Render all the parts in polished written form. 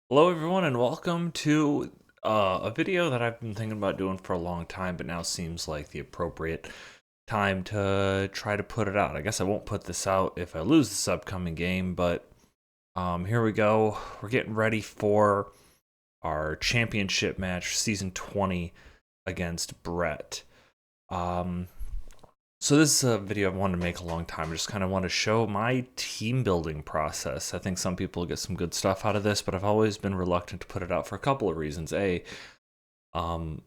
Hello everyone and welcome to a video that I've been thinking about doing for a long time, but now seems like the appropriate time to try to put it out. I guess I won't put this out if I lose this upcoming game, but here we go. We're getting ready for our championship match, Season 20 against Brett. So this is a video I've wanted to make a long time. I just kind of want to show my team building process. I think some people get some good stuff out of this, but I've always been reluctant to put it out for a couple of reasons. It feels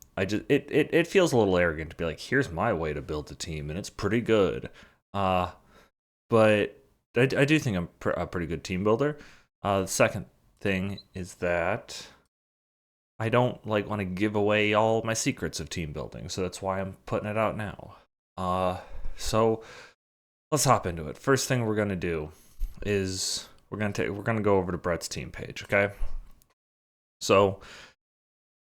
a little arrogant to be like, here's my way to build a team, and it's pretty good. But I do think I'm a pretty good team builder. The second thing is that I don't want to give away all my secrets of team building, so that's why I'm putting it out now. So let's hop into it. First thing we're gonna do is we're gonna go over to Brett's team page, okay? So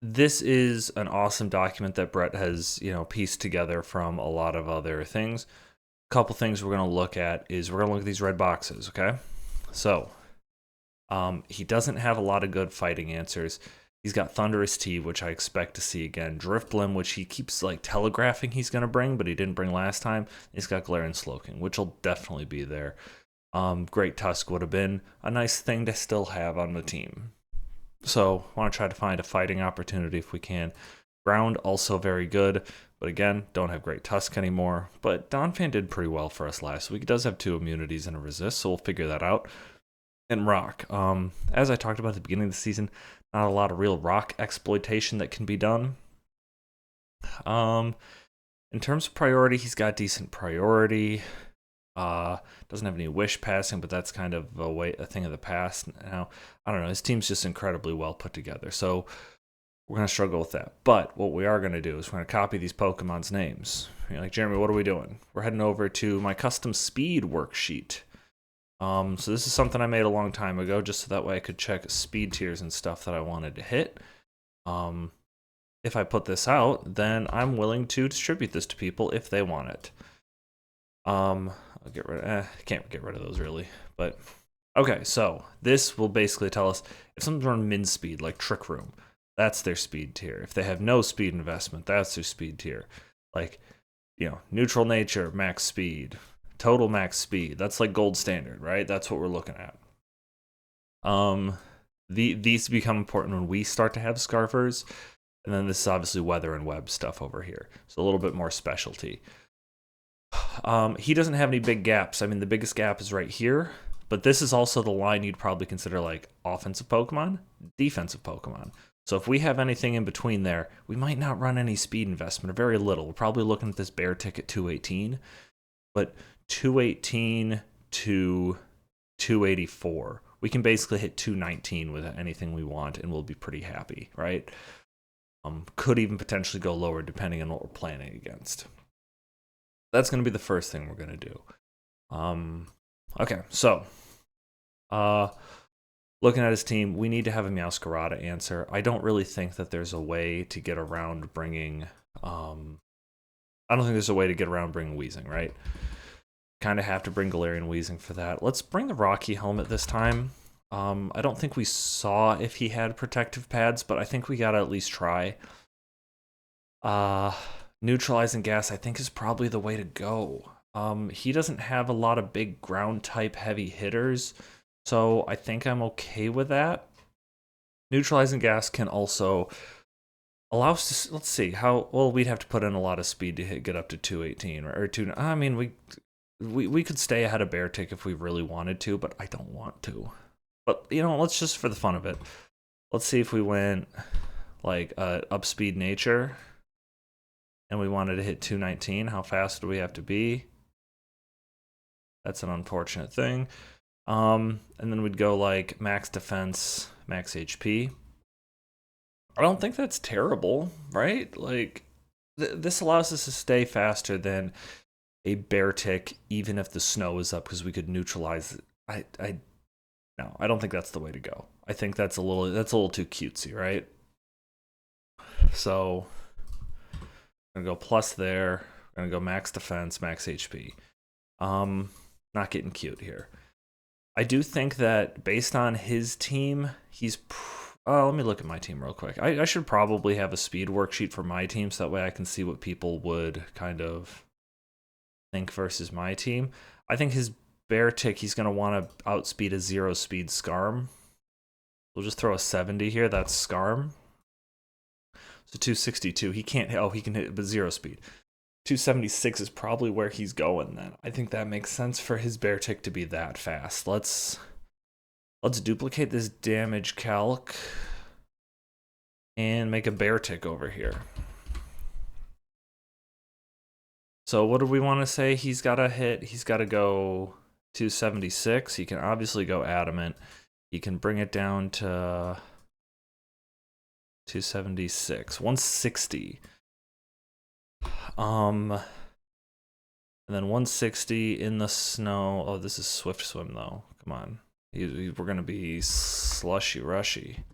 this is an awesome document that Brett has, pieced together from a lot of other things. A couple things we're gonna look at is we're gonna look at these red boxes, okay? So he doesn't have a lot of good fighting answers. He's got Thunderous T, which I expect to see again. Driftblim, which he keeps telegraphing he's going to bring, but he didn't bring last time. He's got Glare and Slowking, which will definitely be there. Great Tusk would have been a nice thing to still have on the team. So I want to try to find a fighting opportunity if we can. Ground, also very good, but again, don't have Great Tusk anymore. But Donphan did pretty well for us last week. He does have 2 immunities and a resist, so we'll figure that out. And Rock, as I talked about at the beginning of the season, not a lot of real rock exploitation that can be done. In terms of priority, he's got decent priority. Doesn't have any wish passing, but that's kind of a thing of the past now. I don't know. His team's just incredibly well put together, so we're gonna struggle with that. But what we are gonna do is we're gonna copy these Pokemon's names. You're like, Jeremy, what are we doing? We're heading over to my custom speed worksheet. So this is something I made a long time ago, just so that way I could check speed tiers and stuff that I wanted to hit. If I put this out, then I'm willing to distribute this to people if they want it. I'll get rid of, can't get rid of those really, but okay, so this will basically tell us if someone's running min speed, like Trick Room, that's their speed tier. If they have no speed investment, that's their speed tier. Neutral nature, max speed. Total max speed. That's like gold standard, right? That's what we're looking at. These become important when we start to have Scarfers. And then this is obviously weather and web stuff over here. So a little bit more specialty. He doesn't have any big gaps. I mean, the biggest gap is right here. But this is also the line you'd probably consider like offensive Pokemon, defensive Pokemon. So if we have anything in between there, we might not run any speed investment, or very little. We're probably looking at this bear ticket 218. But 218 to 284. We can basically hit 219 with anything we want, and we'll be pretty happy, right? Could even potentially go lower depending on what we're planning against. That's going to be the first thing we're going to do. Okay, so looking at his team, we need to have a Meowscarada answer. I don't really think that there's a way to get around bringing... I don't think there's a way to get around bringing Wheezing, right? Kind of have to bring Galarian Wheezing for that. Let's bring the Rocky Helmet this time. I don't think we saw if he had protective pads, but I think we gotta at least try. Neutralizing Gas, I think, is probably the way to go. He doesn't have a lot of big ground-type heavy hitters, so I think I'm okay with that. Neutralizing Gas can also allow us to, let's see, we'd have to put in a lot of speed to get up to 218, or 2, I mean, we could stay ahead of Beartic if we really wanted to, but I don't want to. But, let's just, for the fun of it, let's see if we went, up speed nature, and we wanted to hit 219, how fast do we have to be? That's an unfortunate thing. And then we'd go, max defense, max HP. I don't think that's terrible, right? This allows us to stay faster than a Beartic, even if the snow is up, because we could neutralize it. No, I don't think that's the way to go. I think that's a little too cutesy, right? So I'm gonna go plus there. I'm gonna go max defense, max HP. Not getting cute here. I do think that based on his team, he's Let me look at my team real quick. I should probably have a speed worksheet for my team so that way I can see what people would kind of think versus my team. I think his bear tick, he's going to want to outspeed a 0 speed Scarm. We'll just throw a 70 here. That's Scarm. So 262. He can't hit. Oh, he can hit, but 0 speed. 276 is probably where he's going then. I think that makes sense for his bear tick to be that fast. Let's duplicate this damage calc and make a bear tick over here. So what do we want to say? He's got to hit. He's got to go 276. He can obviously go adamant. He can bring it down to 276, 160. And then 160 in the snow. Oh, this is Swift Swim though. Come on. We're gonna be slushy rushy.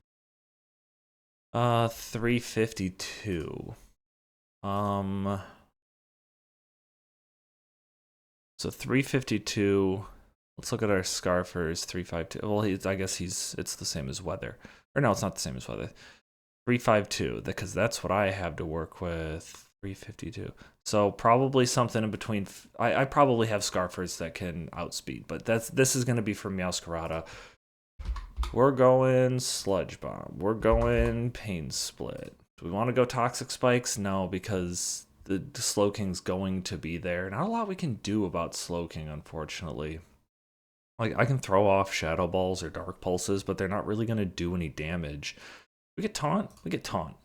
352. So 352. Let's look at our Scarfers. 352. Well, I guess it's the same as weather. Or no, it's not the same as weather. 352, because that's what I have to work with. 352. So probably something in between. I probably have Scarfers that can outspeed, but this is going to be for Meowscarada. We're going Sludge Bomb. We're going Pain Split. Do we want to go Toxic Spikes? No, because the Slowking's going to be there. Not a lot we can do about Slowking, unfortunately. Like, I can throw off Shadow Balls or Dark Pulses, but they're not really going to do any damage. We get Taunt? We get Taunt.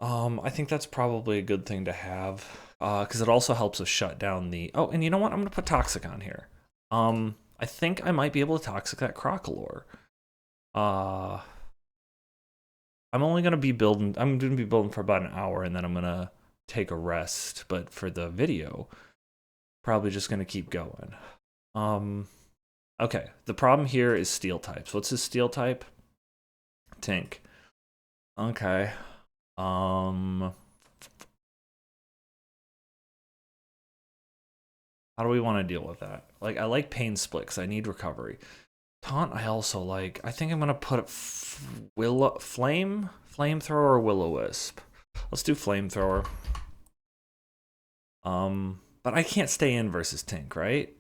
I think that's probably a good thing to have, because it also helps us shut down the... Oh, and you know what? I'm going to put Toxic on here. I think I might be able to Toxic that Crocolore. I'm only going to be building... I'm going to be building for about an hour, and then I'm going to take a rest. But for the video, probably just going to keep going. Okay, the problem here is Steel types. What's his Steel type? Tink. Okay. How do we want to deal with that? Like, I like Pain Split because I need recovery. Taunt, I also like. I think I'm gonna put Flamethrower or Will-O-Wisp. Let's do Flamethrower. But I can't stay in versus Tink, right?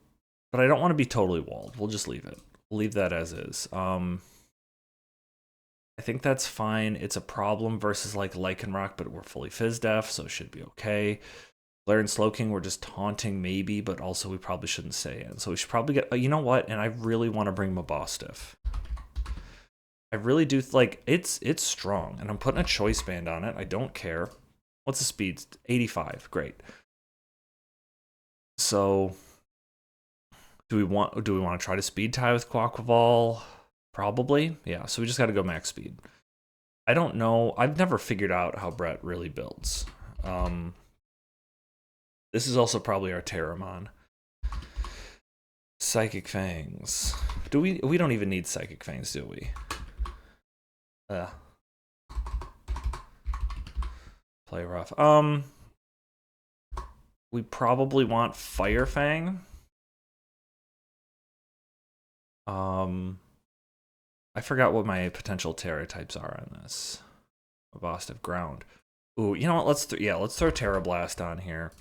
But I don't want to be totally walled. We'll just leave it. We'll leave that as is. I think that's fine. It's a problem versus like Lycanroc, but we're fully Fizz Def, so it should be okay. Flare and Slowking, we're just taunting maybe, but also we probably shouldn't stay in. So we should probably get, you know what? And I really want to bring Mabostiff. I really do, like, it's strong, and I'm putting a Choice Band on it. I don't care. What's the speed? 85, great. So, do we want to try to speed tie with Quaquaval? Probably, yeah. So we just got to go max speed. I don't know. I've never figured out how Brett really builds. This is also probably our Terramon. Psychic Fangs. Do we don't even need Psychic Fangs, do we? Play rough. We probably want Fire Fang. I forgot what my potential Terra types are on this. Mabostiff Ground. Ooh, you know what? Let's throw Terra Blast on here.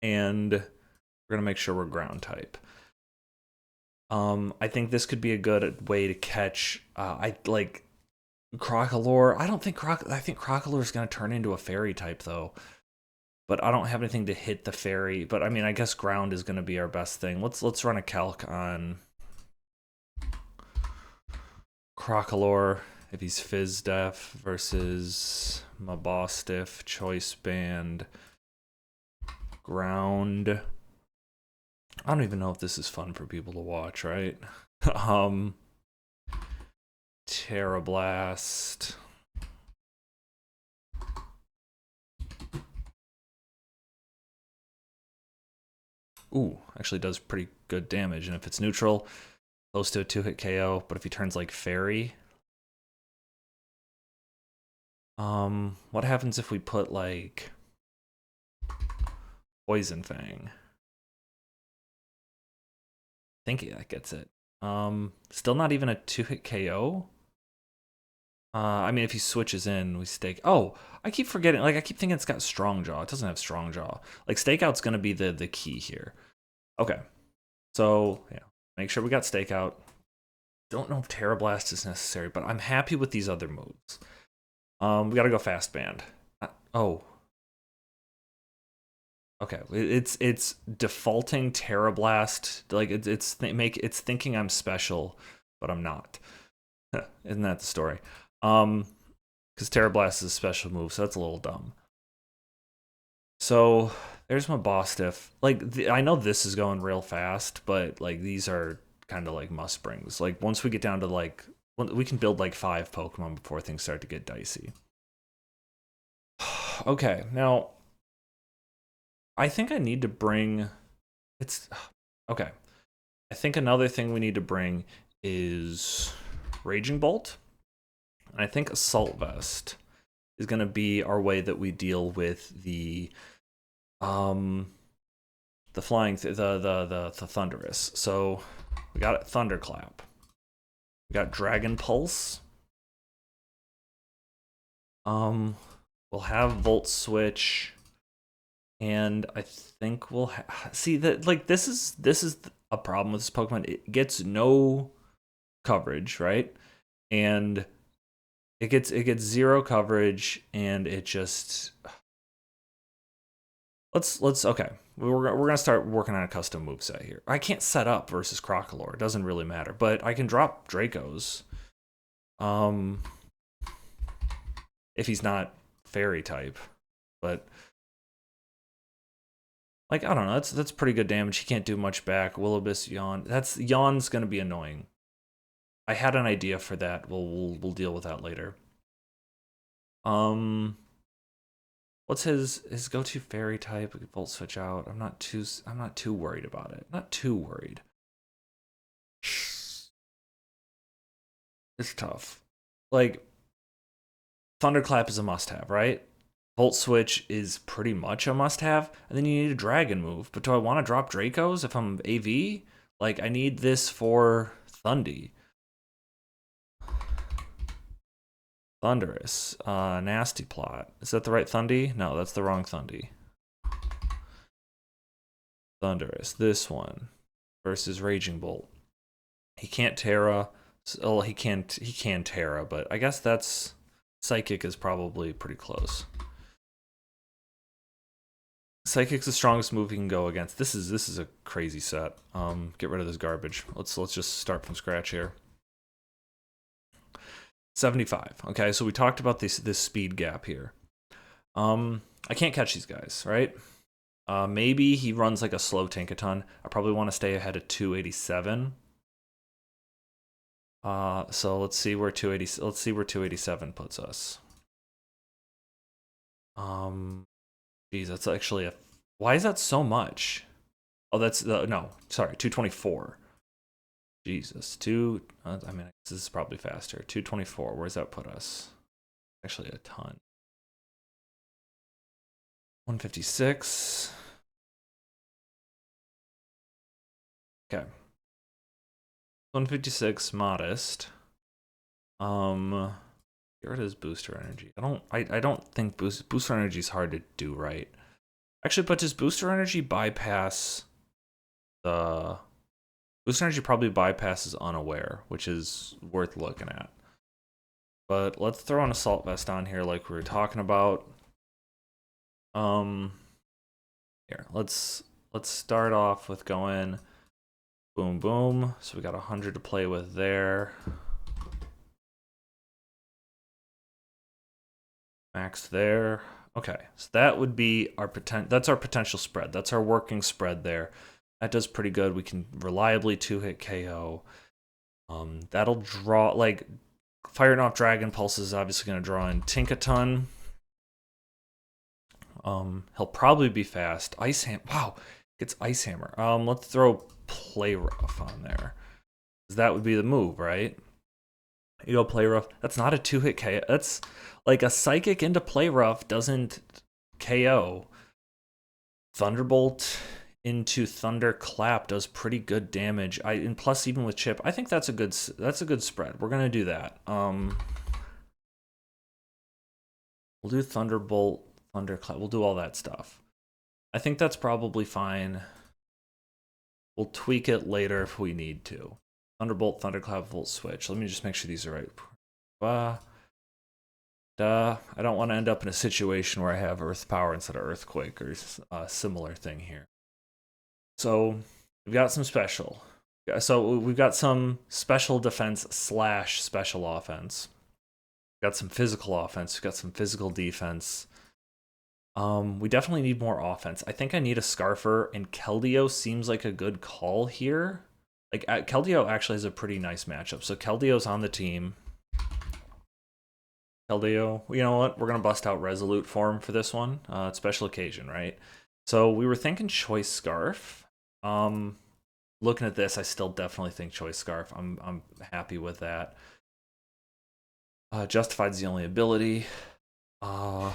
And we're gonna make sure we're ground type. I think this could be a good way to catch. I like Crocolore. I think Crocolore is gonna turn into a fairy type though. But I don't have anything to hit the fairy. But I mean, I guess ground is gonna be our best thing. Let's run a calc on Crocolore if he's Fizz Def versus Mabostiff, Choice Band, Ground. I don't even know if this is fun for people to watch, right? Terra Blast. Ooh, actually does pretty good damage, and if it's neutral, close to a 2-hit KO, but if he turns like Fairy... what happens if we put like Poison Fang? I think that gets it. Still not even a 2-hit KO? I mean, if he switches in, we stake. Oh, I keep forgetting. Like, I keep thinking it's got strong jaw. It doesn't have strong jaw. Like, stakeout's gonna be the key here. Okay, so yeah, make sure we got stakeout. Don't know if Terra Blast is necessary, but I'm happy with these other moves. We gotta go fast band. Oh, okay. It's defaulting Terra Blast. Like it's thinking I'm special, but I'm not. Isn't that the story? Because Terra Blast is a special move, so that's a little dumb. So there's my boss stiff. Like I know this is going real fast, but like these are kind of like must brings. Like once we get down to like we can build like 5 Pokemon before things start to get dicey. Okay, now I think I need to bring it's okay. I think another thing we need to bring is Raging Bolt. And I think Assault Vest is going to be our way that we deal with the flying the Thunderous. So we got Thunderclap. We got Dragon Pulse. We'll have Volt Switch, and I think we'll see that like this is a problem with this Pokemon. It gets no coverage, right? And it gets 0 coverage, and it just let's okay. We're gonna start working on a custom moveset here. I can't set up versus Crocolore. It doesn't really matter, but I can drop Dracos. If he's not fairy type, but like I don't know, that's pretty good damage. He can't do much back. Will-O-Wisp, Yawn. Yawn's gonna be annoying. I had an idea for that. We'll deal with that later. What's his go-to fairy type? We can Volt Switch out. I'm not too worried about it. Not too worried. It's tough. Like Thunderclap is a must-have, right? Volt Switch is pretty much a must-have, and then you need a Dragon move. But do I want to drop Dracos if I'm AV? Like, I need this for Thundy. Thunderous. Nasty Plot. Is that the right Thundy? No, that's the wrong Thundy. Thunderous. This one. Versus Raging Bolt. He can't Terra. Oh, he can Terra, but I guess that's... Psychic is probably pretty close. Psychic's the strongest move he can go against. This is a crazy set. Get rid of this garbage. Let's just start from scratch here. 75. Okay, so we talked about this speed gap here. I can't catch these guys, right? Maybe he runs like a slow Tinkaton. I probably want to stay ahead of 287. So let's see where 287 puts us. Geez, that's actually a. Why is that so much? Oh, that's no. Sorry, 224. Jesus, I mean, this is probably faster. 224. Where's that put us? Actually, a ton. 156. Okay. 156 modest. Get rid of his booster energy. I don't think booster energy is hard to do right. Actually, but does booster energy bypass the booster energy probably bypasses unaware, which is worth looking at. But let's throw an assault vest on here like we were talking about. Here, let's start off with going boom boom. So we got 100 to play with there. Max there. Okay, so that would be our that's our potential spread. That's our working spread there. That does pretty good. We can reliably 2-hit KO. That'll draw, like, firing off Dragon Pulse is obviously going to draw in Tinkaton. He'll probably be fast. Ice Hammer. Wow, gets Ice Hammer. Let's throw Play Rough on there. That would be the move, right? You go Play Rough. That's not a 2-hit KO. That's like a Psychic into Play Rough doesn't KO. Thunderbolt into Thunderclap does pretty good damage. And plus even with Chip, I think that's a good spread. We're gonna do that. We'll do Thunderbolt, Thunderclap. We'll do all that stuff. I think that's probably fine. We'll tweak it later if we need to. Thunderbolt, Thunderclap, Volt Switch. Let me just make sure these are right. I don't want to end up in a situation where I have Earth Power instead of Earthquake or a similar thing here. So we've got some special. So we've got some special defense / special offense. We've got some physical offense. We've got some physical defense. We definitely need more offense. I think I need a Scarfer, and Keldeo seems like a good call here. Like, Keldeo actually has a pretty nice matchup. So Keldeo's on the team. Keldeo, you know what? We're going to bust out Resolute form for this one. Special occasion, right? So we were thinking Choice Scarf. Looking at this, I still definitely think Choice Scarf. I'm happy with that. Justified's the only ability. We're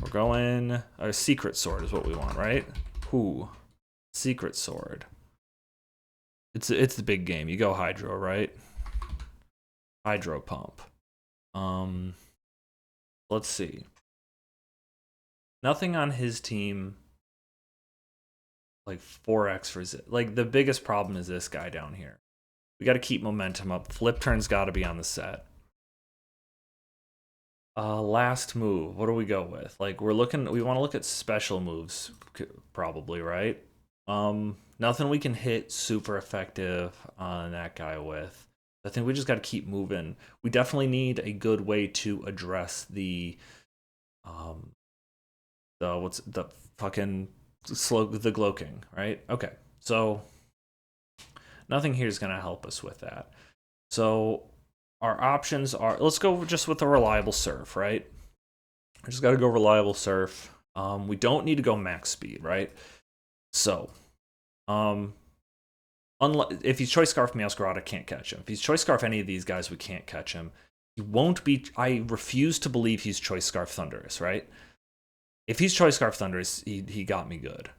going... A Secret Sword is what we want, right? Ooh. Secret Sword. It's the big game. You go Hydro, right? Hydro Pump. Let's see. Nothing on his team like 4x for like the biggest problem is this guy down here. We got to keep momentum up. Flip turn's got to be on the set. Last move. What do we go with? Like we want to look at special moves probably, right? Nothing we can hit super effective on that guy with. I think we just got to keep moving. We definitely need a good way to address the Gloking, right? Okay, so nothing here is going to help us with that. So our options are, let's go just with a reliable surf, right? I just got to go reliable surf. We don't need to go max speed, right? So, if he's Choice Scarf Meowscarada, I can't catch him. If he's Choice Scarf any of these guys, we can't catch him. He won't be... I refuse to believe he's Choice Scarf Thundurus, right? If he's Choice Scarf Thundurus, he got me good.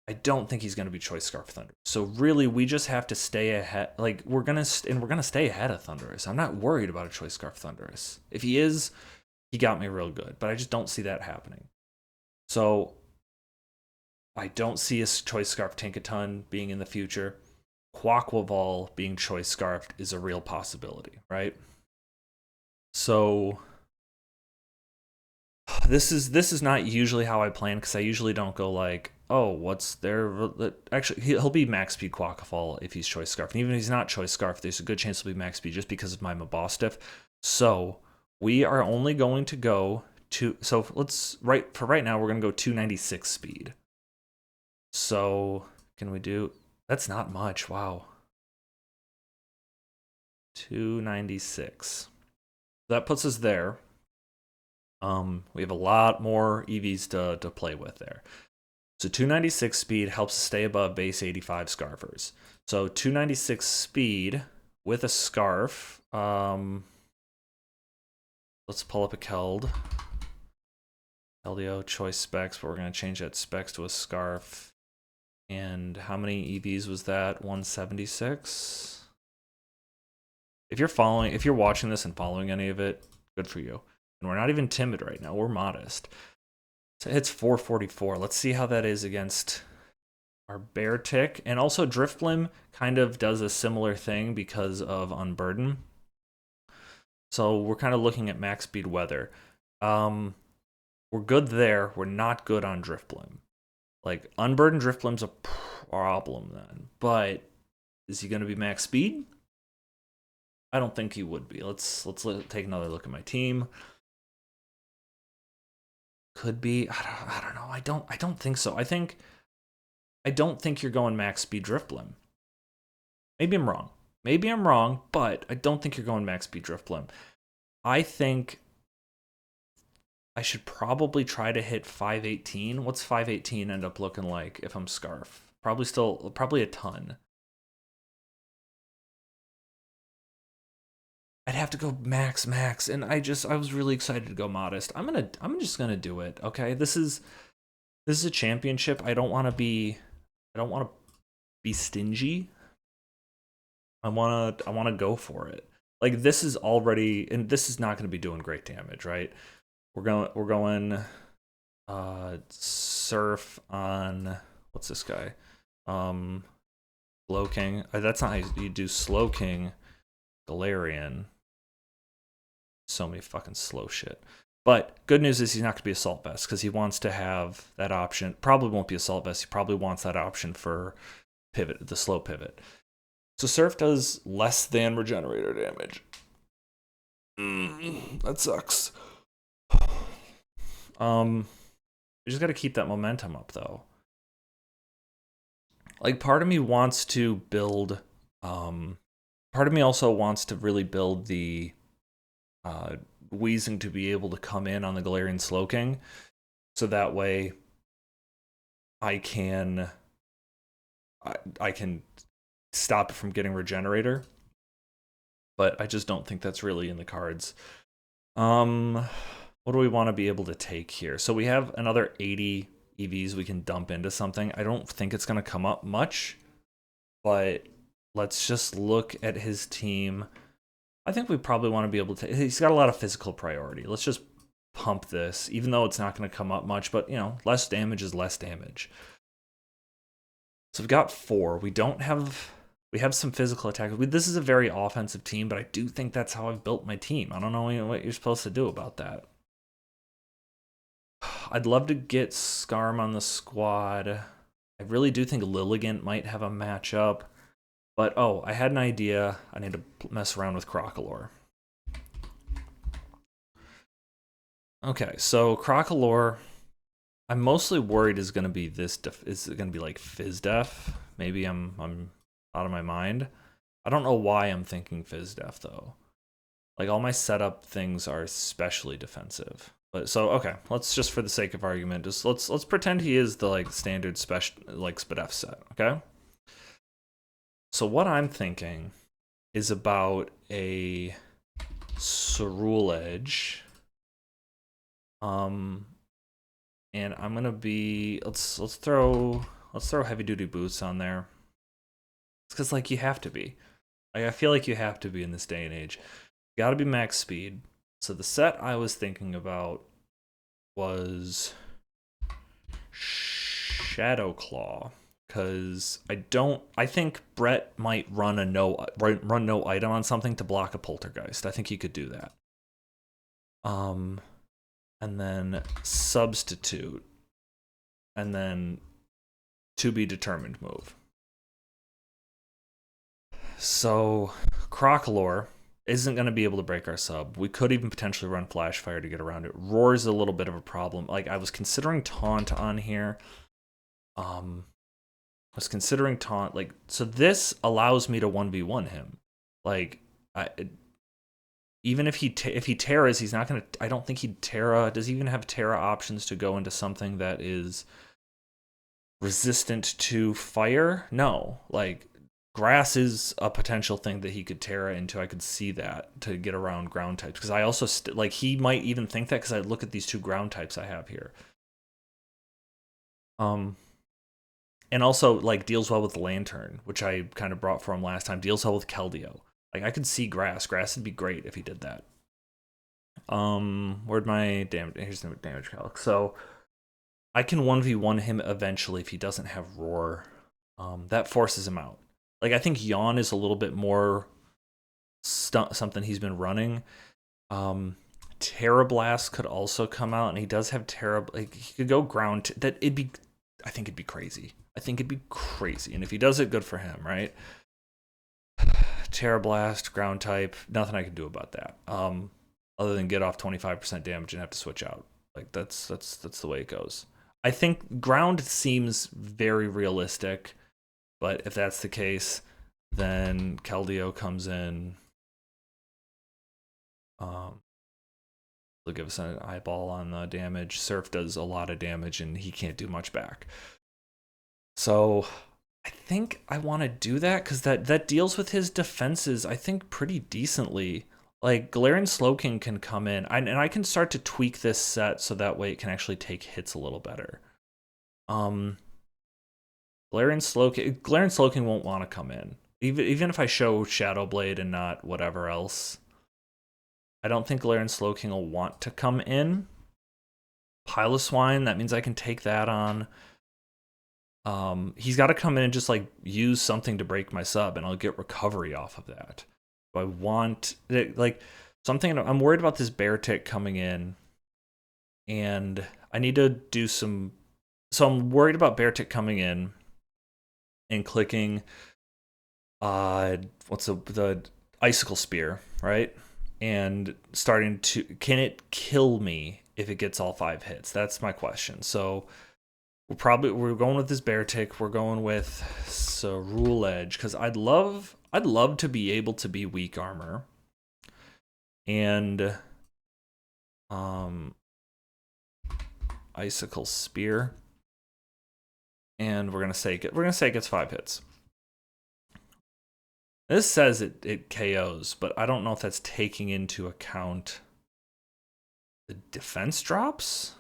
I don't think he's going to be Choice Scarf Thundurus. So really, we just have to stay ahead. Like, we're gonna stay ahead of Thundurus. I'm not worried about a Choice Scarf Thundurus. If he is, he got me real good. But I just don't see that happening. So I don't see a Choice Scarf Tinkaton being in the future. Quaquaval being Choice Scarfed is a real possibility, right? So this is not usually how I plan, because I usually don't go like, oh, what's there? Actually, he'll be max speed Quaquaval if he's Choice Scarf. And even if he's not Choice Scarf, there's a good chance he'll be max speed just because of my Mabostiff. So we are only going to go to, so right now, we're going to go 296 speed. So can we do... That's not much. Wow. 296. That puts us there. We have a lot more EVs to play with there. So 296 speed helps us stay above base 85 Scarfers. So 296 speed with a Scarf. Let's pull up a Keld. Keldeo choice specs, but we're going to change that specs to a Scarf. And how many EVs was that? 176. If you're watching this and following any of it, good for you. And we're not even timid right now. We're modest. So it hits 444. Let's see how that is against our Bear Tick. And also Driftblim kind of does a similar thing because of Unburden. So we're kind of looking at max speed weather. We're good there. We're not good on Driftblim. Like, Unburdened Driftblim's a problem then. But is he going to be max speed? I don't think he would be. Let's take another look at my team. Could be. I don't know. I don't think so. I don't think you're going max speed Driftblim. Maybe I'm wrong. Maybe I'm wrong, but I don't think you're going max speed Driftblim. I think I should probably try to hit 518. What's 518 end up looking like if I'm Scarf? Probably a ton. I'd have to go max, and I was really excited to go modest. I'm just gonna do it. Okay, this is a championship. I don't want to be stingy. I want to go for it. Like, this is already, and this is not going to be doing great damage, right? We're going Surf on what's this guy? Slow King. That's not how you do Slow King. Galarian. So many fucking slow shit. But good news is he's not going to be Assault Vest because he wants to have that option. Probably won't be Assault Vest. He probably wants that option for pivot, the slow pivot. So Surf does less than Regenerator damage. That sucks. You just got to keep that momentum up though. Like part of me wants to build. Part of me also wants to really build the Weezing to be able to come in on the Galarian Slowking, so that way I can stop it from getting Regenerator. But I just don't think that's really in the cards. What do we want to be able to take here? So we have another 80 EVs we can dump into something. I don't think it's going to come up much, but let's just look at his team. I think we probably want to be able to. He's got a lot of physical priority. Let's just pump this, even though it's not going to come up much, but, you know, less damage is less damage. So we've got 4. We have some physical attack. This is a very offensive team, but I do think that's how I've built my team. I don't know what you're supposed to do about that. I'd love to get Skarm on the squad. I really do think Lilligant might have a matchup. But, oh, I had an idea. I need to mess around with Crocolore. Okay, so Crocolore, I'm mostly worried is going to be this. Is it going to be like Fizz Def? Maybe I'm out of my mind. I don't know why I'm thinking Fizz Def though. Like all my setup things are especially defensive. But so okay, let's just for the sake of argument, just let's pretend he is the like standard special like Spadef set. Okay. So what I'm thinking is about a Cerule Edge. And I'm gonna be let's throw heavy duty boots on there. It's because like you have to be. Like I feel like you have to be in this day and age. You gotta be max speed. So the set I was thinking about was Shadow Claw. Because I think Brett might run no item on something to block a Poltergeist. I think he could do that. And then Substitute, and then To Be Determined move. So Crocolore isn't going to be able to break our sub. We could even potentially run Flash Fire to get around it. Roar is a little bit of a problem. Like I was considering Taunt on here. Like, so this allows me to 1v1 him. Like, even if he Terras, he's not gonna. I don't think he'd Terra. Does he even have Terra options to go into something that is resistant to fire? No. Like, grass is a potential thing that he could Terra into. I could see that to get around ground types because I also like he might even think that because I look at these 2 ground types I have here. And also, like, deals well with Lantern, which I kind of brought for him last time. Deals well with Keldeo. Like, I could see Grass. Grass would be great if he did that. Where'd my damage... Here's the damage calc. So, I can 1v1 him eventually if he doesn't have Roar. That forces him out. Like, I think Yawn is a little bit more something he's been running. Terra Blast could also come out, and he does have Terra... Like, he could go ground... I think it'd be crazy. And if he does it, good for him, right? Terra Blast, ground type, nothing I can do about that. Other than get off 25% damage and have to switch out. Like that's the way it goes. I think ground seems very realistic, but if that's the case, then Keldeo comes in. They'll give us an eyeball on the damage. Surf does a lot of damage and he can't do much back. So I think I want to do that because that deals with his defenses, I think, pretty decently. Like, Galarian Slowking can come in, and I can start to tweak this set so that way it can actually take hits a little better. Galarian Slowking won't want to come in. Even if I show Shadow Blade and not whatever else, I don't think Galarian Slowking will want to come in. Pile of Swine, that means I can take that on. He's got to come in and just like use something to break my sub, and I'll get recovery off of that. So I want like something. I'm worried about this bear tick coming in, and I need to do some. So I'm worried about bear tick coming in and clicking. What's the icicle spear, right? And starting to, can it kill me if it gets all 5 hits? That's my question. So we're going with this bear tick. We're going with rule edge, because I'd love to be able to be weak armor, and icicle spear, and we're gonna say it gets 5 hits. This says it KOs, but I don't know if that's taking into account the defense drops.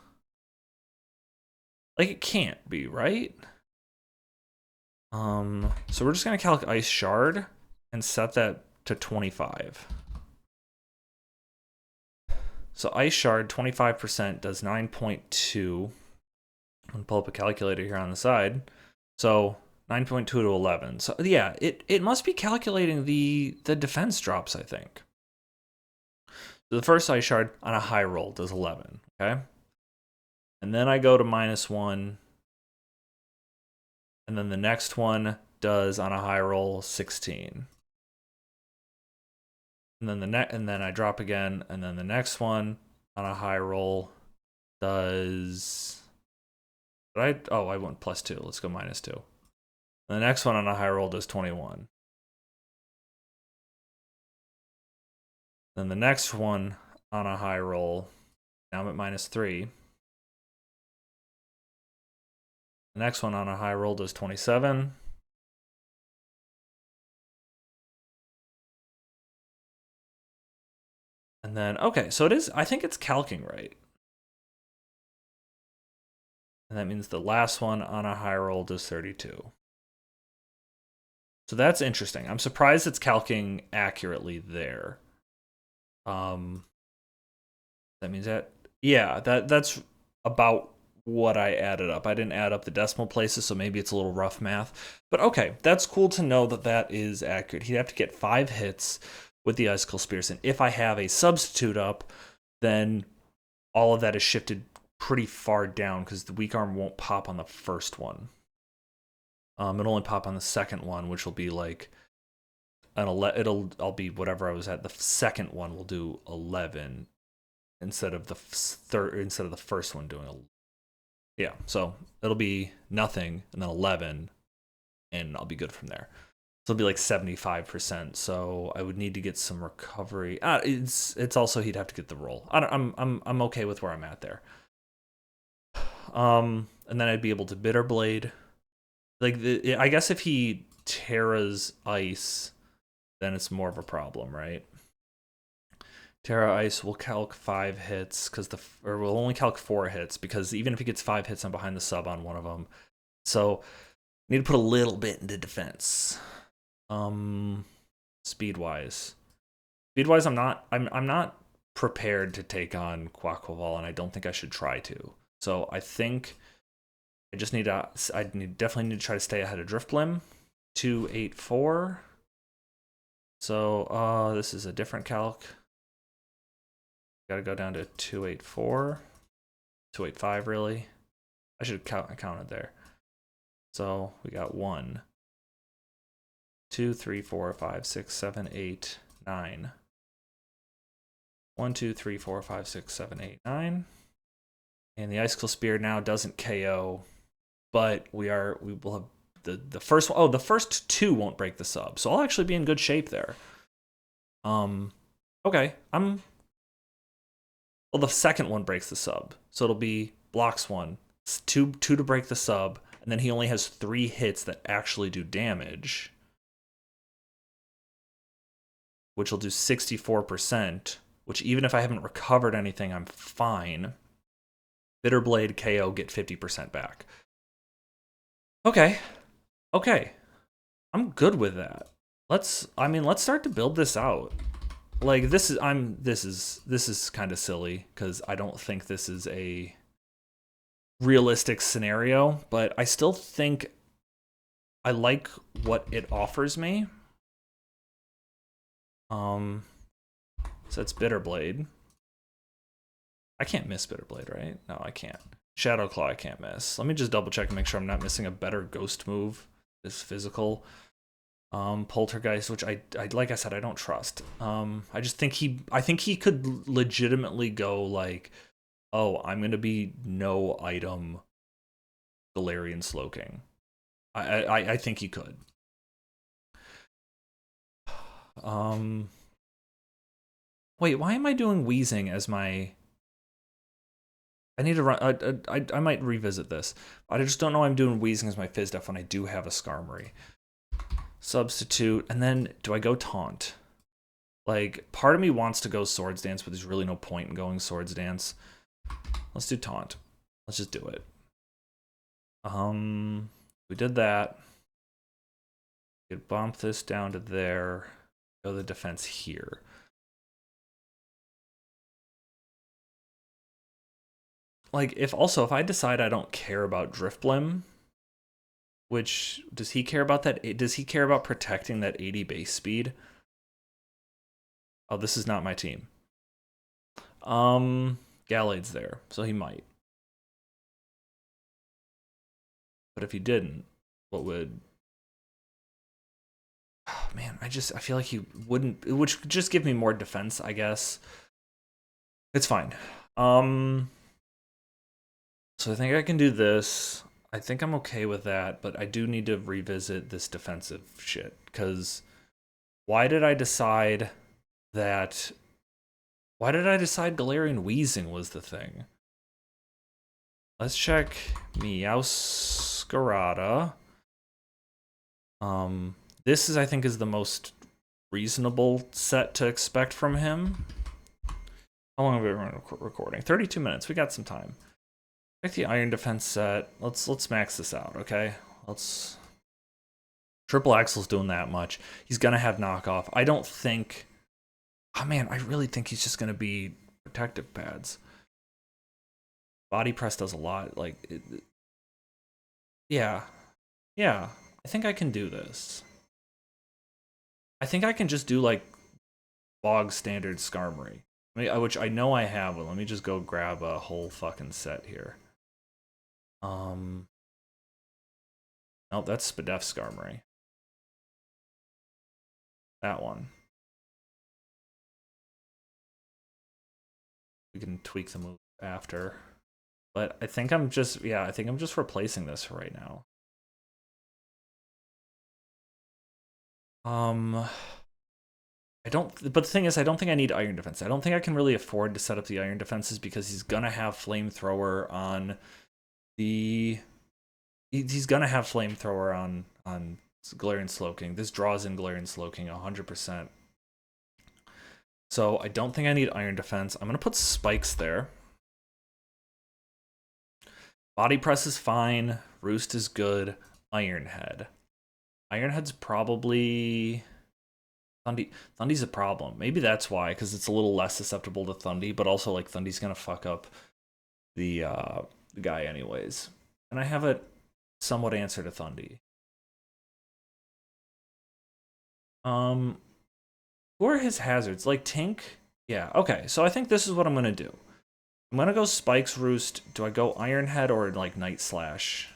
Like, it can't be, right? So we're just gonna calc Ice Shard and set that to 25. So Ice Shard 25% does 9.2. I'm gonna pull up a calculator here on the side. So 9.2 to 11. So yeah, it must be calculating the defense drops, I think. So the first Ice Shard on a high roll does 11, okay? And then I go to -1. And then the next one does on a high roll 16. And then I drop again, and then the next one on a high roll does I went +2. Let's go -2. And the next one on a high roll does 21. Then the next one on a high roll, now I'm at -3. The next one on a high roll does 27. And then, okay, so it is, I think it's calcing right. And that means the last one on a high roll does 32. So that's interesting. I'm surprised it's calcing accurately there. That means that, yeah, that's about what I added up. I didn't add up the decimal places, so maybe it's a little rough math. But okay, that's cool to know that that is accurate. He'd have to get 5 hits with the Icicle Spears, and if I have a substitute up, then all of that is shifted pretty far down, because the weak arm won't pop on the first one. It'll only pop on the second one, which will be like I'll be whatever I was at. The second one will do 11 instead of the first one doing yeah. So it'll be nothing and then 11, and I'll be good from there. So it'll be like 75%. So I would need to get some recovery. It's also he'd have to get the roll. I'm okay with where I'm at there. And then I'd be able to Bitter Blade. Like I guess if he Terra's Ice, then it's more of a problem, right? Terra Ice will calc 5 hits or will only calc 4 hits, because even if he gets 5 hits, I'm behind the sub on one of them. So need to put a little bit into defense. Speed-wise, I'm not prepared to take on Quaquaval, and I don't think I should try to. So I think I just definitely need to try to stay ahead of Driftblim. 284. So this is a different calc. Got to go down to 284, 285 really. I should have counted there. So we got 1, 2, 3, 4, 5, 6, 7, 8, 9. 1, 2, 3, 4, 5, 6, 7, 8, 9. And the Icicle Spear now doesn't KO, but we will have the first one. Oh, the first 2 won't break the sub, so I'll actually be in good shape there. Okay, well, the second one breaks the sub, so it'll be blocks 1, 2 to break the sub, and then he only has 3 hits that actually do damage, which will do 64%, which even if I haven't recovered anything, I'm fine. Bitter Blade KO, get 50% back. Okay. I'm good with that. Let's start to build this out. Like this is kind of silly, because I don't think this is a realistic scenario, but I still think I like what it offers me. So it's Bitterblade. I can't miss Bitterblade, right? No, I can't. Shadow Claw I can't miss. Let me just double check and make sure I'm not missing a better ghost move. This physical. Poltergeist, which I like I said, I don't trust. I just think I think he could legitimately go like, oh, I'm gonna be no item Galarian Slowking. I think he could. Wait, why am I doing Wheezing as my... I need to run... I might revisit this. I just don't know I'm doing Wheezing as my Fizz-Def when I do have a Skarmory. Substitute, and then do I go Taunt? Like, part of me wants to go Swords Dance, but there's really no point in going Swords Dance. Let's do Taunt. Let's just do it. We did that. We could bump this down to there. Go the defense here. Like, if I decide I don't care about Drifblim, which, does he care about that? Does he care about protecting that 80 base speed? Oh, this is not my team. Gallade's there, so he might. But if he didn't, what would... Oh, man, I feel like he wouldn't... It would just give me more defense, I guess. It's fine. So I think I can do this. I think I'm okay with that, but I do need to revisit this defensive shit, because why did I decide that... Why did I decide Galarian Wheezing was the thing? Let's check Meowscarada. This is, I think, is the most reasonable set to expect from him. How long have we been recording? 32 minutes. We got some time. Check the Iron Defense set. Let's max this out, okay? Triple Axel's doing that much. He's gonna have knockoff. I don't think... Oh man, I really think he's just gonna be protective pads. Body press does a lot. Like, yeah. I think I can do this. I think I can just do like bog standard Skarmory, which I know I have. But let me just go grab a whole fucking set here. No, that's Spadef Skarmory. That one. We can tweak the move after. But I think I'm just, I think I'm just replacing this for right now. I don't, but the thing is, I don't think I need Iron Defense. I don't think I can really afford to set up the Iron Defenses because he's gonna have Flamethrower on the... He's gonna have Flamethrower on Galarian Slowking. This draws in Galarian Slowking 100%. So I don't think I need Iron Defense. I'm gonna put Spikes there. Body Press is fine. Roost is good. Iron Head. Iron Head's probably... Thundy's a problem. Maybe that's why, because it's a little less susceptible to Thundy, but also like Thundy's gonna fuck up the guy anyways. And I have a somewhat answer to Thundy. Who are his hazards? Like Tink? Yeah, okay. So I think this is what I'm gonna do. I'm gonna go Spikes Roost. Do I go Iron Head or like Night Slash?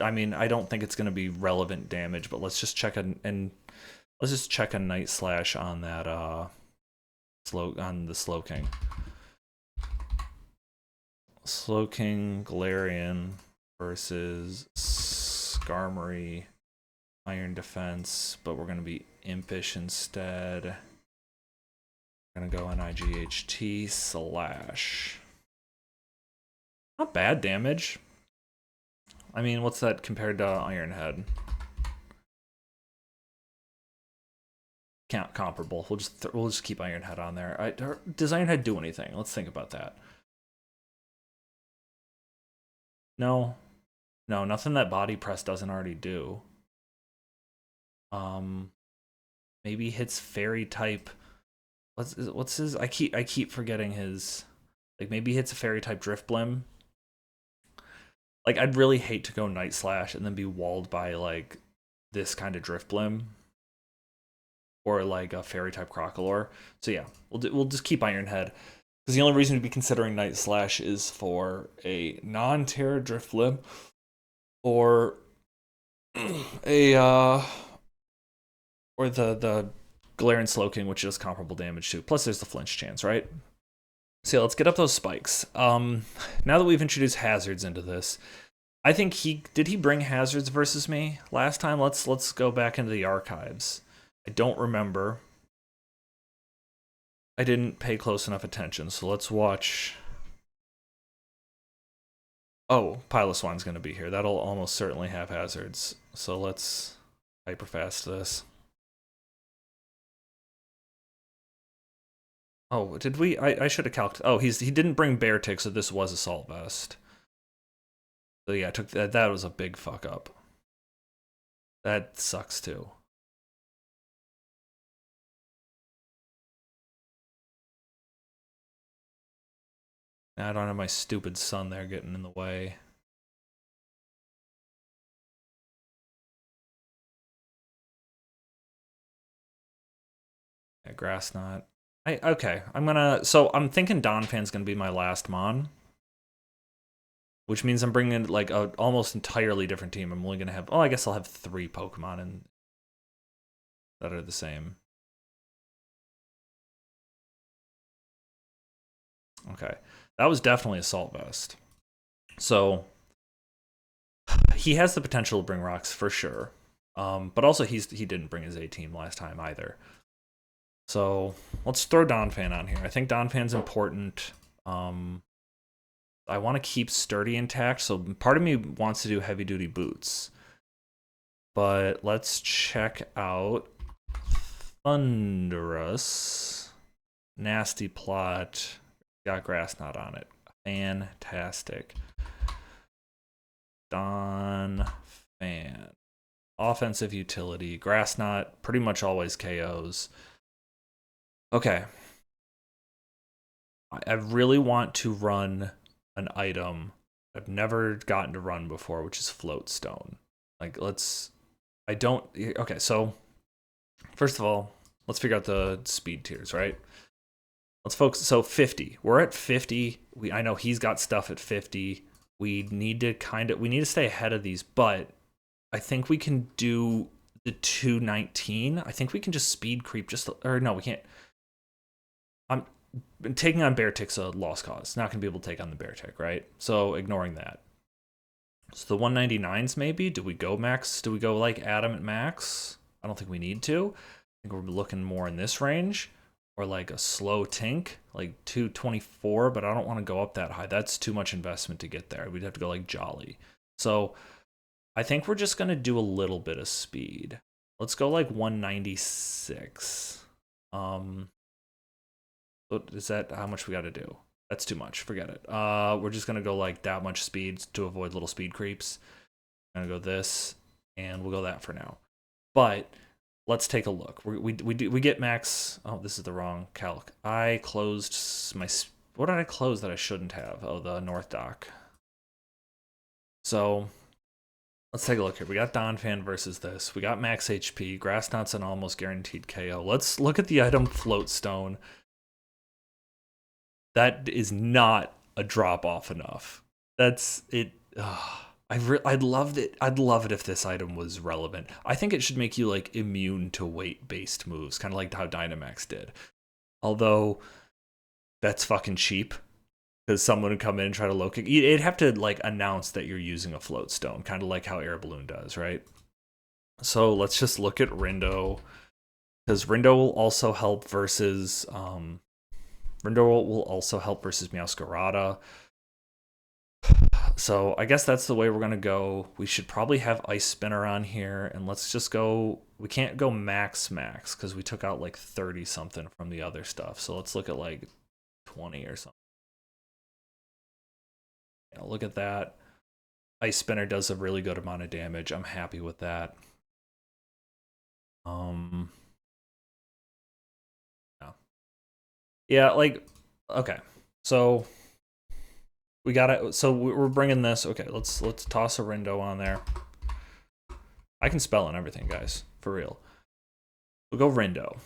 I mean, I don't think it's gonna be relevant damage, but let's just check let's just check a Night Slash on that on the Slowking. Slowking Galarian versus Skarmory Iron Defense, but we're gonna be Impish instead. We're gonna go on IGHT Slash. Not bad damage. I mean, what's that compared to Iron Head? Can't comparable. We'll just keep Iron Head on there. Does Iron Head do anything? Let's think about that. No, nothing that Body Press doesn't already do. Maybe hits Fairy type. What's his? I keep forgetting his. Like maybe hits a Fairy type Drifblim. Like, I'd really hate to go Night Slash and then be walled by, like, this kind of Drift Blim. Or, like, a Fairy-type Crocolore. So, yeah, we'll just keep Iron Head. Because the only reason to be considering Night Slash is for a non-Terra Drift Blim. Or a, or the Galarian Slowking, which does comparable damage too. Plus, there's the flinch chance, right? So yeah, let's get up those spikes. Now that we've introduced hazards into this, I think he bring hazards versus me last time. Let's go back into the archives. I don't remember. I didn't pay close enough attention, so let's watch. Oh, Piloswine's going to be here. That'll almost certainly have hazards. So let's hyperfast this. Oh, did we? I should have calculated. Oh, he didn't bring Bear Tick, so this was Assault Vest. So yeah, I took that. That was a big fuck up. That sucks too. Now I don't have my stupid son there getting in the way. Yeah, Grass Knot. Okay, so I'm thinking Donphan's gonna be my last Mon. Which means I'm bringing in like a almost entirely different team. I'm only gonna have, I guess I'll have 3 Pokemon in that are the same. Okay, that was definitely Assault Vest. So he has the potential to bring rocks for sure. But also he didn't bring his A team last time either. So let's throw Donphan on here. I think Donphan's important. I want to keep Sturdy intact, so part of me wants to do heavy duty boots. But let's check out Thunderous. Nasty Plot. Got Grass Knot on it. Fantastic. Donphan. Offensive utility. Grass Knot pretty much always KOs. Okay. I really want to run an item I've never gotten to run before, which is Float Stone. Like, okay, so first of all, let's figure out the speed tiers, right? Let's focus. So 50. We're at 50. I know he's got stuff at 50. We need to stay ahead of these, but I think we can do the 219. I think we can just speed creep or no, we can't. I'm taking on Bear Tick's a lost cause. Not going to be able to take on the Bear Tick, right? So ignoring that. So the 199s maybe? Do we go max? Do we go like Adamant max? I don't think we need to. I think we're looking more in this range. Or like a slow Tink, like 224, but I don't want to go up that high. That's too much investment to get there. We'd have to go like Jolly. So I think we're just going to do a little bit of speed. Let's go like 196. Is that how much we got to do? That's too much. Forget it. We're just going to go like that much speed to avoid little speed creeps. I'm going to go this, and we'll go that for now. But let's take a look. We get max. Oh, this is the wrong calc. I closed my. What did I close that I shouldn't have? Oh, the North Dock. So let's take a look here. We got Donphan versus this. We got max HP. Grass Knot's an almost guaranteed KO. Let's look at the item Float Stone. That is not a drop off enough. That's it. I'd love it. I'd love it if this item was relevant. I think it should make you like immune to weight-based moves, kind of like how Dynamax did. Although that's fucking cheap, because someone would come in and try to locate. It'd have to like announce that you're using a Float Stone, kind of like how Air Balloon does, right? So let's just look at Rindo, because Rindo will also help versus Meowscarada. So I guess that's the way we're going to go. We should probably have Ice Spinner on here, and let's just go. We can't go max because we took out like 30 something from the other stuff. So let's look at like 20 or something. Yeah, look at that. Ice Spinner does a really good amount of damage. I'm happy with that. Yeah, like, okay. So we gotta. So we're bringing this. Okay, let's toss a Rindo on there. I can spell and everything, guys, for real. We'll go Rindo.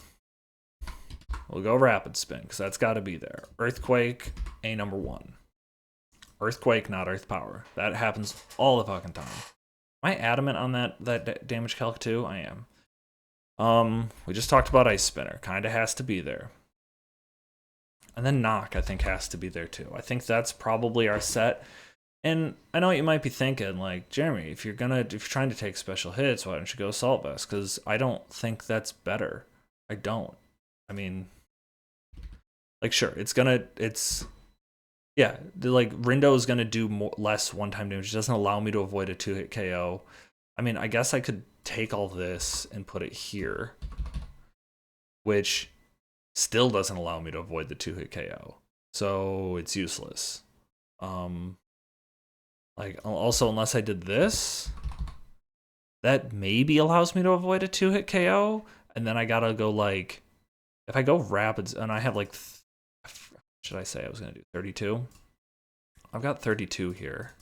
We'll go Rapid Spin, because that's got to be there. Earthquake, A number 1. Earthquake, not Earth Power. That happens all the fucking time. Am I adamant on that damage calc too? I am. We just talked about Ice Spinner. Kind of has to be there. And then Knock, I think, has to be there too. I think that's probably our set. And I know what you might be thinking, like, Jeremy, if you're trying to take special hits, why don't you go Assault Vest? Because I don't think that's better. I don't. I mean, like, sure, yeah, like, Rindo is gonna do less one-time damage. It doesn't allow me to avoid a 2-hit KO. I mean, I guess I could take all this and put it here, which still doesn't allow me to avoid the 2-hit KO. So it's useless. Like, also, unless I did this, that maybe allows me to avoid a 2-hit KO, and then I gotta go, like, if I go Rapids, and I have, like, should I say I was gonna do 32? I've got 32 here.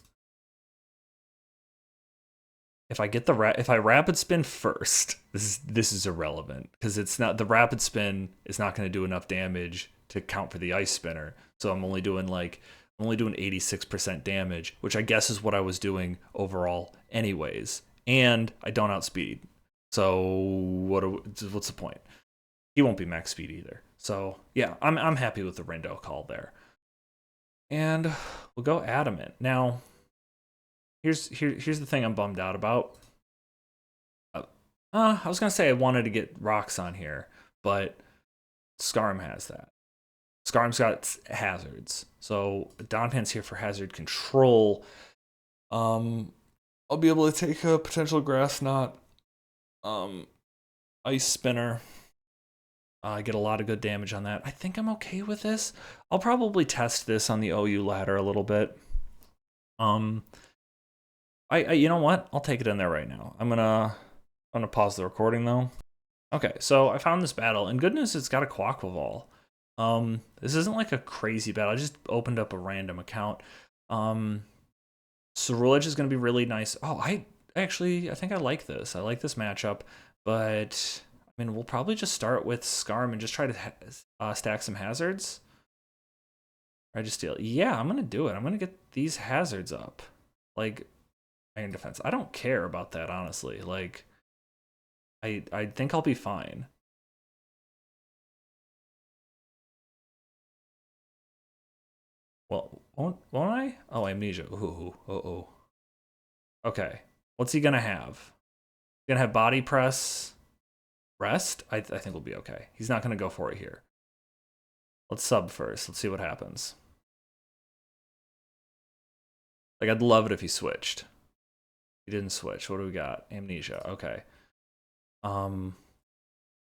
If I get if I Rapid Spin first, this is irrelevant, because it's not, the Rapid Spin is not gonna do enough damage to count for the Ice Spinner, so I'm only doing 86% damage, which I guess is what I was doing overall anyways. And I don't outspeed. So what's the point? He won't be max speed either. So yeah, I'm happy with the Rindo call there. And we'll go Adamant. Now, here's the thing I'm bummed out about. I was gonna say I wanted to get Rocks on here, but Scarm has that. Scarm's got hazards, so Donphan's here for hazard control. I'll be able to take a potential Grass Knot, Ice Spinner. I get a lot of good damage on that. I think I'm okay with this. I'll probably test this on the OU ladder a little bit. You know what? I'll take it in there right now. I'm gonna pause the recording though. Okay, so I found this battle, and good news, it's got a Quaquaval. This isn't like a crazy battle. I just opened up a random account. Ceruledge is going to be really nice. Oh, I think I like this. I like this matchup, but I mean, we'll probably just start with Scarm and just try to stack some hazards. Registeel. Yeah, I'm going to do it. I'm going to get these hazards up. Like, Iron Defense. I don't care about that, honestly. Like, I think I'll be fine. Well, won't I? Oh, Amnesia. Ooh. Okay. What's he gonna have? Gonna have Body Press, Rest? I think we'll be okay. He's not gonna go for it here. Let's sub first. Let's see what happens. Like, I'd love it if he switched. He didn't switch. What do we got? Amnesia. Okay. Kind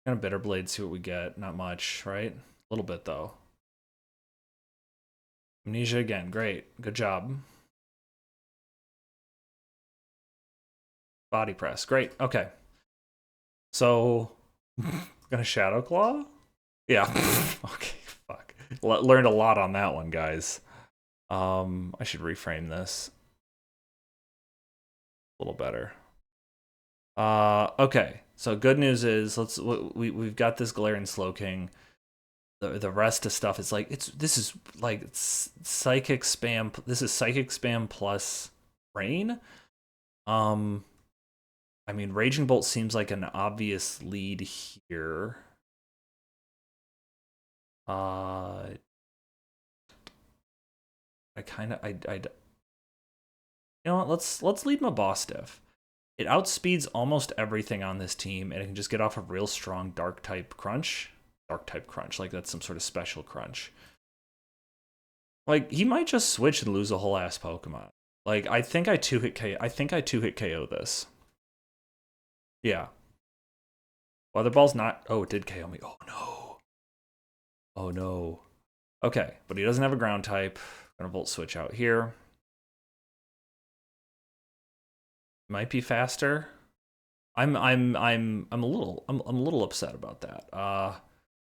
of Bitter Blade, see what we get. Not much, right? A little bit, though. Amnesia again. Great. Good job. Body Press. Great. Okay. So, gonna Shadow Claw? Yeah. Okay, fuck. Learned a lot on that one, guys. I should reframe this a little better. Okay. So good news is we've got this Galarian Slowking. The rest of stuff is like this is psychic spam. This is psychic spam plus rain. I mean, Raging Bolt seems like an obvious lead here. I you know what? Let's lead my Boss Stiff. It outspeeds almost everything on this team, and it can just get off a real strong Dark type crunch. Dark type crunch, like that's some sort of special crunch. Like, he might just switch and lose a whole ass Pokemon. Like, I think I 2-hit KO this. Yeah. Weather Ball's not. Oh, it did KO me. Oh no. Oh no. Okay, but he doesn't have a ground type. Gonna Volt Switch out here. Might be faster. I'm a little upset about that.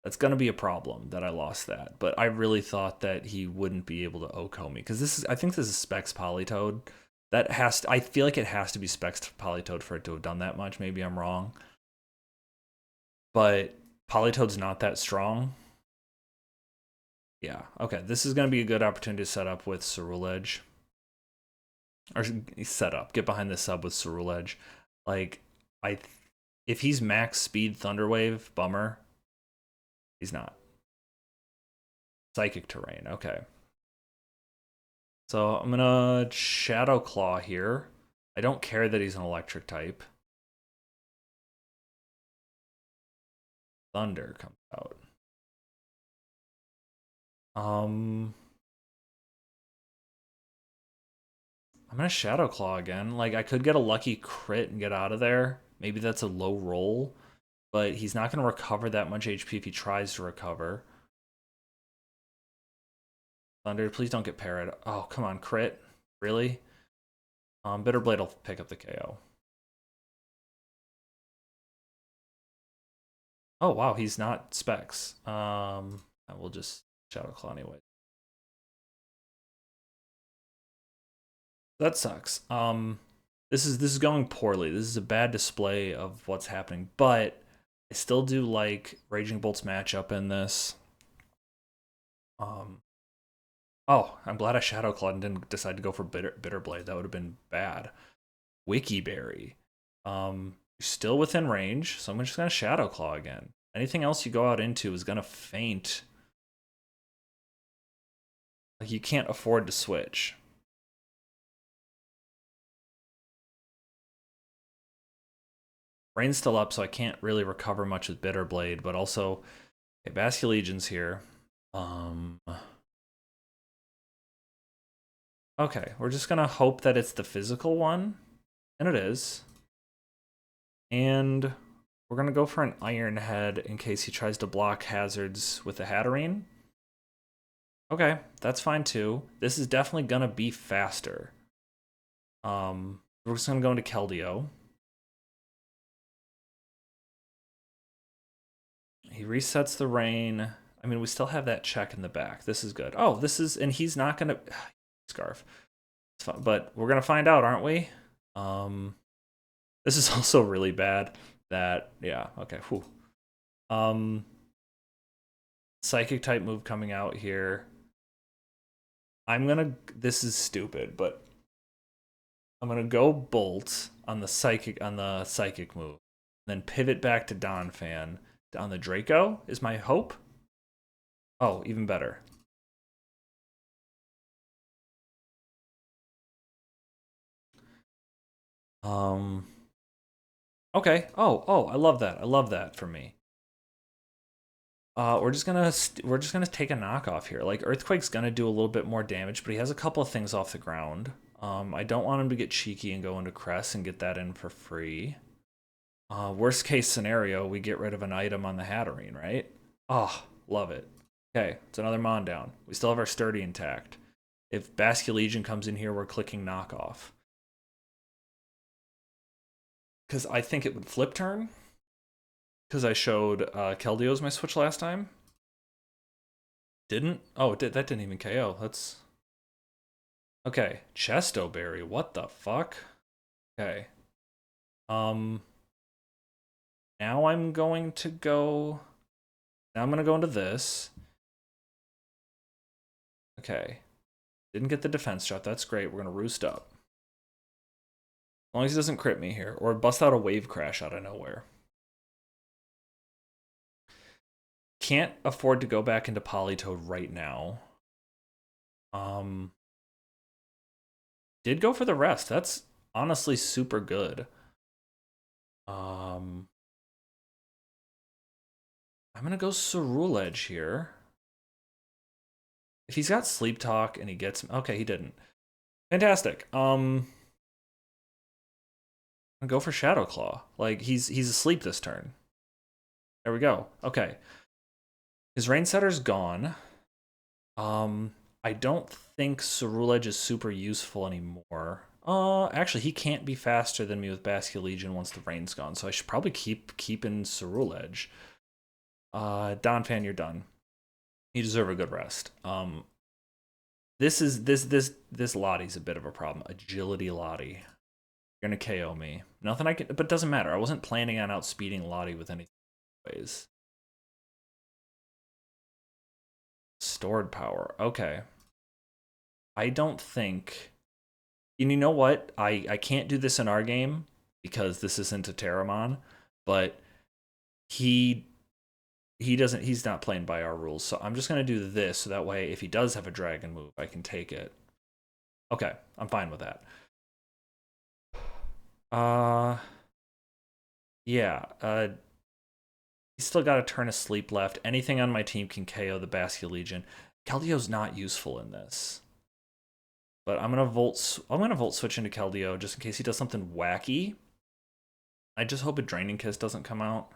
That's going to be a problem that I lost that. But I really thought that he wouldn't be able to Oko me because I think this is Specs Polytoad. I feel like it has to be Specs Polytoad for it to have done that much. Maybe I'm wrong. But Polytoad's not that strong. Yeah, okay. This is going to be a good opportunity to set up with Ceruledge. Or set up. Get behind the sub with Ceruledge. Like, if he's max speed Thunderwave, bummer. He's not. Psychic Terrain, okay. So I'm gonna Shadow Claw here. I don't care that he's an electric type. Thunder comes out. I'm gonna Shadow Claw again. Like, I could get a lucky crit and get out of there. Maybe that's a low roll, but he's not gonna recover that much HP if he tries to recover. Thunder, please don't get parried. Oh, come on, crit. Really? Bitter Blade will pick up the KO. Oh, wow, he's not Specs. I will just Shadow Claw anyway. That sucks. This is going poorly. This is a bad display of what's happening, but I still do like Raging Bolt's matchup in this. Oh, I'm glad I Shadow Clawed and didn't decide to go for Bitter Blade. That would have been bad. Wikiberry. You're still within range, so I'm just gonna Shadow Claw again. Anything else you go out into is gonna faint. Like, you can't afford to switch. Rain's still up, so I can't really recover much with Bitter Blade, but also, okay, Basculegion's here. Okay, we're just gonna hope that it's the physical one, and it is. And we're gonna go for an Iron Head in case he tries to block hazards with the Hatterene. Okay, that's fine too. This is definitely gonna be faster. We're just gonna go into Keldeo. He resets the rain. I mean, we still have that check in the back. This is good. Oh, this is, and he's not gonna Scarf. It's fun, but we're gonna find out, aren't we? This is also really bad. That, yeah, okay. Whew. Psychic type move coming out here. This is stupid, but I'm gonna go Bolt on the psychic move, then pivot back to Donphan on the Draco is my hope. Oh, even better. Okay. Oh, I love that. I love that for me. We're just gonna take a knockoff here. Like, Earthquake's gonna do a little bit more damage, but he has a couple of things off the ground. I don't want him to get cheeky and go into Crest and get that in for free. Worst case scenario, we get rid of an item on the Hatterene, right? Oh, love it. Okay, it's another Mondown. We still have our Sturdy intact. If Basculegion comes in here, we're clicking knockoff. Because I think it would flip turn. Because I showed Keldeo's my switch last time. Didn't? Oh, it did. That didn't even KO. That's... Okay, Chestoberry. What the fuck? Okay. Now I'm going to go... Now I'm going to go into this. Okay. Didn't get the defense shot. That's great. We're going to roost up. As long as he doesn't crit me here. Or bust out a wave crash out of nowhere. Can't afford to go back into Politoed right now. Did go for the rest. That's honestly super good. I'm gonna go Ceruledge here. If he's got Sleep Talk and he gets... Okay, he didn't. Fantastic. I'm gonna go for Shadow Claw. Like, he's asleep this turn. There we go. Okay. His Rain Setter's gone. I don't think Ceruledge is super useful anymore. Actually, he can't be faster than me with Basculegion once the rain's gone, so I should probably keep keeping Ceruledge. Donphan, you're done. You deserve a good rest. This Lottie's a bit of a problem. Agility Lottie. You're gonna KO me. Nothing I can, but it doesn't matter. I wasn't planning on outspeeding Lottie with any ways. Stored power. Okay. I don't think. And you know what? I can't do this in our game because this isn't a Terramon, but he he's not playing by our rules. So I'm just gonna do this so that way if he does have a dragon move, I can take it. Okay, I'm fine with that. Yeah, he's still got a turn of sleep left. Anything on my team can KO the Basket Legion. Keldio's not useful in this. But I'm gonna volt switch into Keldeo just in case he does something wacky. I just hope a Draining Kiss doesn't come out.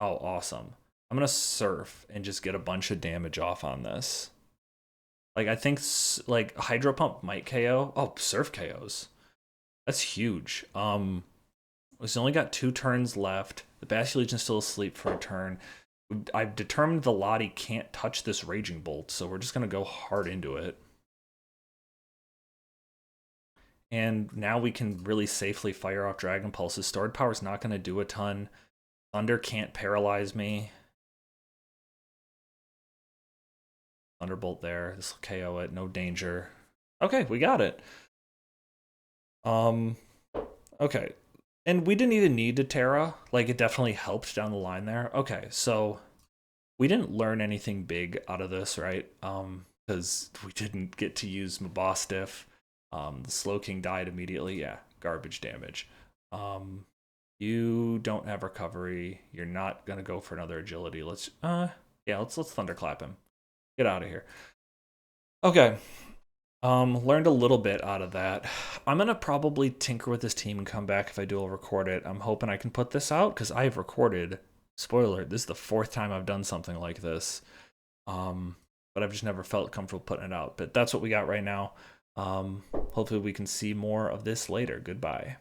Oh, awesome. I'm gonna surf and just get a bunch of damage off on this. Like I think like Hydro Pump might KO. Oh, surf KOs. That's huge. He's only got 2 turns left. The Basket Legion's still asleep for a turn. I've determined the Lottie can't touch this Raging Bolt, so we're just gonna go hard into it. And now we can really safely fire off Dragon Pulses. Stored Power is not going to do a ton. Thunder can't paralyze me. Thunderbolt there. This will KO it. No danger. Okay, we got it. Okay. And we didn't even need to Terra. Like, it definitely helped down the line there. Okay, so we didn't learn anything big out of this, right? Because we didn't get to use Mabostiff. The Slowking died immediately. Yeah, garbage damage. You don't have recovery. You're not gonna go for another agility. Let's thunderclap him. Get out of here. Okay. Learned a little bit out of that. I'm gonna probably tinker with this team and come back if I do. I'll record it. I'm hoping I can put this out because I've recorded. Spoiler: this is the 4th time I've done something like this. But I've just never felt comfortable putting it out. But that's what we got right now. Hopefully we can see more of this later. Goodbye.